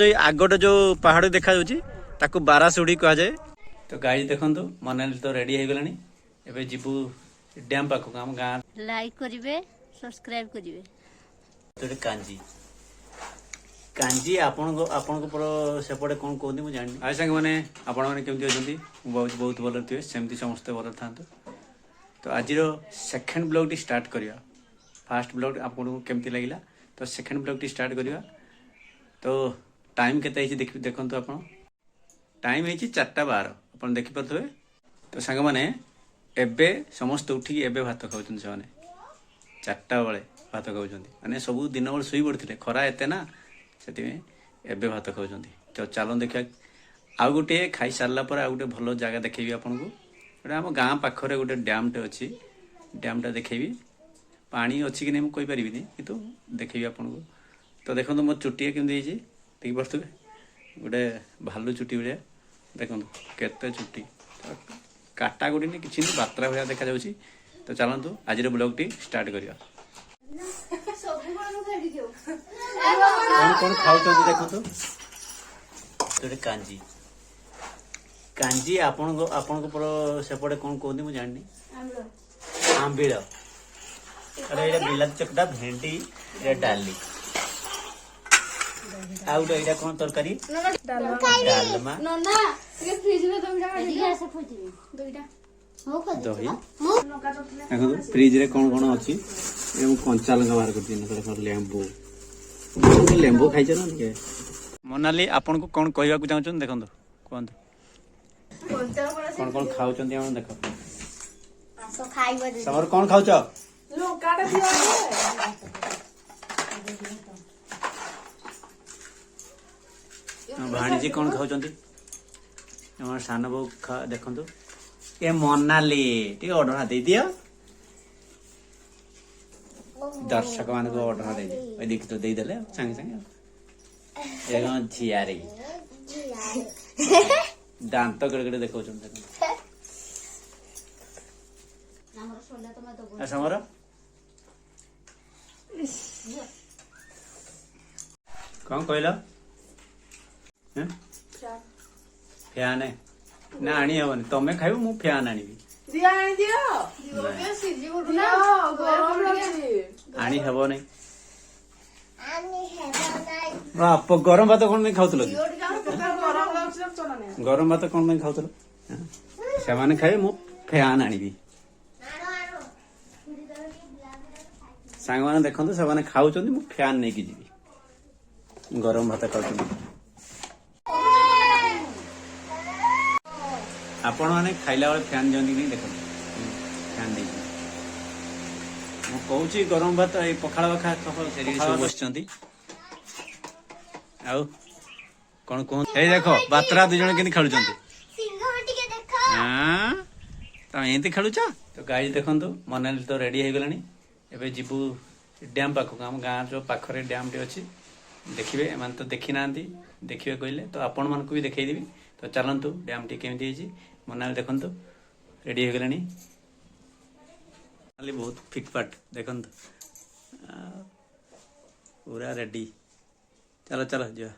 जो आगट जो पहाड़ देखा ताकू बारासुड़ी कह जाए। तो गाइस देखंतु मनाली तो रेडी हो गलानी। एबे जीवु डैम पाखक हम गाँ लाइक करिवे सब्सक्राइब करिवे। तो कांजी कांजी आपण पर सेपटे कौन कहते मुझे जानी। आज सांग मैंने आपण मैंने केमती अच्छी बहुत बहुत भल थे सेमती समस्ते भल था। तो आज सेकेंड ब्लॉग टी स्टार्ट करिया। फास्ट ब्लॉग आपको केमती लगिला तो सेकेंड ब्लॉग टी स्टार्ट करिया। तो टाइम केते देखु आप टाइम है 4:12 आप देखिपे। तो सांग मैंने एबे समस्त उठिकी एबे भात खाऊँ से 4टा बेले भात खाऊँ मैंने सब दिन बेल शुई पड़ते खरा एते ना से एबे भात खाऊँ। तो चलो देखा आउ गोटे खाई सारा पर आउ गोटे भल जगह देखेबी आपन को। गोटे आम गाँ पाखरे गोटे डैमटे अच्छी डैमटा देखेबी पानी अच्छी कि नहीं मुझे कहीपरि कि देखेबी आपन को। तो देखो मो चुटी केमती देखी पारे गोटे भालू चुटी भाया देखो केते चुटी काटा गोटी नहीं कि बात्रा भाया देखा जाउची। तो चलतु आज ब्लॉग टी स्टार्ट करिया। कौन कौन खाऊँ देखो कांजी कांजी आपण पर सेपटे कौन कहते मुझे जानी। आंबिल अरे ये बिलाती चकटा भेंडी ये डाली आउ एटा कौन तरकारी डालमा दही देखो फ्रिज रे कौन कौन अच्छी कंचा लंका बाहर कर लेंबू लेंबू खाई ना। मोनाली आपन को कौन कहवाक चाहूँ देखो कहतु कौन कौन खाऊ देख समर कौन खाऊ भाणीजी कौन खाऊ सान बो देखु ए मोनाली टी ऑर्डर दे दिया दर्शक मान को ऑर्डर दे देख तो दे देले संगे संगे झियारी दांत गड़गड़े देखो समर कौन कहला फैन ना आनी हेनी तमें खाइब मु फैन आनी आनी हेब नहीं आप गरम भात कौन नहीं खाऊल गरम भात कौन नहीं खाऊल से खाए मु फैन आनी सांग मैंने देखते से खाऊँ मु फैन नहीं कि जी गरम भात खाऊ आपण मैंने खाइला बेले फैन दिखती नहीं देख फैन दे मुझे गरम भात ये पखाड़ खा बस आउ कौन कह देखो बात्रा दुज के खेलुं तुम एमती खेलुच। तो गाइस देखु मनाली तो रेडी हो गलानी। एबे जीवु डैम पाखक आम गाँ जो पाखरे डैम टे अच्छी देखिए एम तो देखी ना देखिए कहले तो आपण मन को भी देखईदेवी। तो चलतु डैम टी केमती मनाली देखु रेडी हो गलानी बहुत फिटफाट देखु पूरा रेडी। चलो चलो जा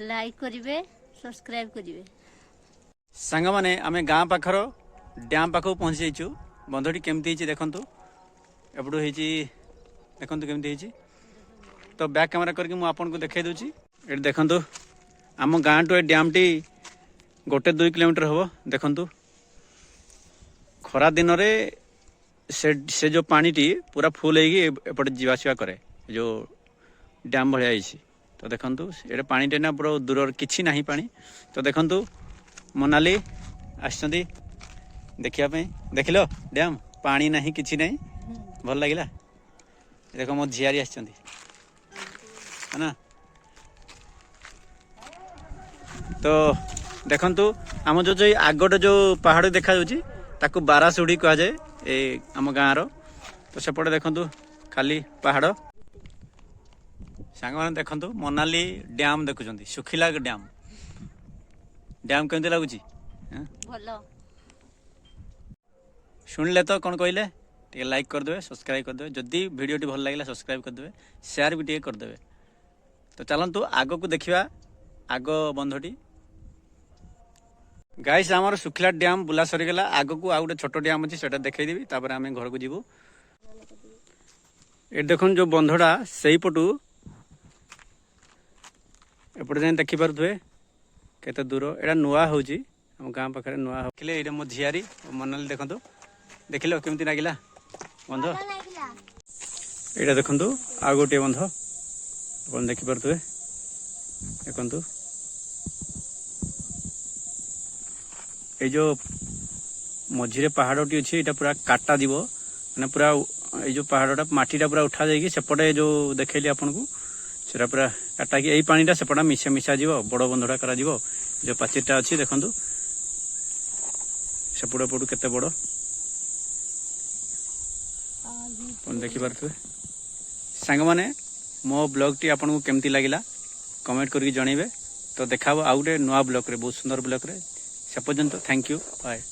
लाइक करिवे सब्सक्राइब करिवे। सांग माने आमे गाँ पाखर डैम पाखक पहुँची जाइछु। बंधटी केमती देखु एपटू देखु केमती। तो बैक कैमरा करके मुझे आपको देखा दूची ये देखु आम गाँ टू डैम टी 1-2 किलोमीटर हम देखु खरा दिन रे से जो पानी टी पूरा फुल होपटे जावासवा करे जो डैम भाई। तो देखु ये पानी टे ना पूरा दूर किसी ना पानी। तो देखु मोनाली आसछंती देखापी देख लो डैम पानी ना कि ना भल लगे। देखो मो झियारी आसछंती है ना। तो देखंतु आम जो आगट जो पहाड़ देखा ताकू बारासुड़ी कह जाए ये आम गाँव रो। तो सेपटे देखंतु खाली पहाड़ सांग मैंने देखंतु मनाली डैम देखुं सुखिला डैम डैम केमती लगुच शुणिले तो कौन कहले टे लाइक करदे सब्सक्राइब करदे जदि वीडियो टी भल लगे सब्सक्राइब करदे शेयर भी टे करदे। तो चलतु आग को देखा आग बंधटी गाइस आमर सुखला डैम बुला सरीगला आग को आउ गोटे छोट डैम अच्छी से देखदेवी तापर आम घर को जीवु ये देखुन जो बंधटा से पटू एपटे जाए देखिपे केते दूर एटा नुआ होची हम गाँ पाखे नुआ हो ये मो झियारी मनाली देखु देख केमती लगिला बंध यहाँ देखु आ गोटे बंध आप देखिपे देखु ये जो मझीरे पहाड़ी अच्छी यहाँ पूरा काटा जीव मैंने पूरा ये जो पहाड़टा मटीटा पूरा उठा जाएगी सेपटे जो देखली आपन को सेटा पूरा काटा कि यही पानीटा सेपटा मिशा मिशा जीव बड़ बंधटा करा जीव जो पाचिटा अच्छी देखु सेपट पटू केते बड़ देखिपे सांग मैंने मो ब्लॉग टी आपन को केमती लगिला कमेंट करके जनइबे तो देखा आउ गोटे नुआ ब्लॉग रे बहुत सुंदर ब्लॉग रे से पर्यंत थैंक यू बाय।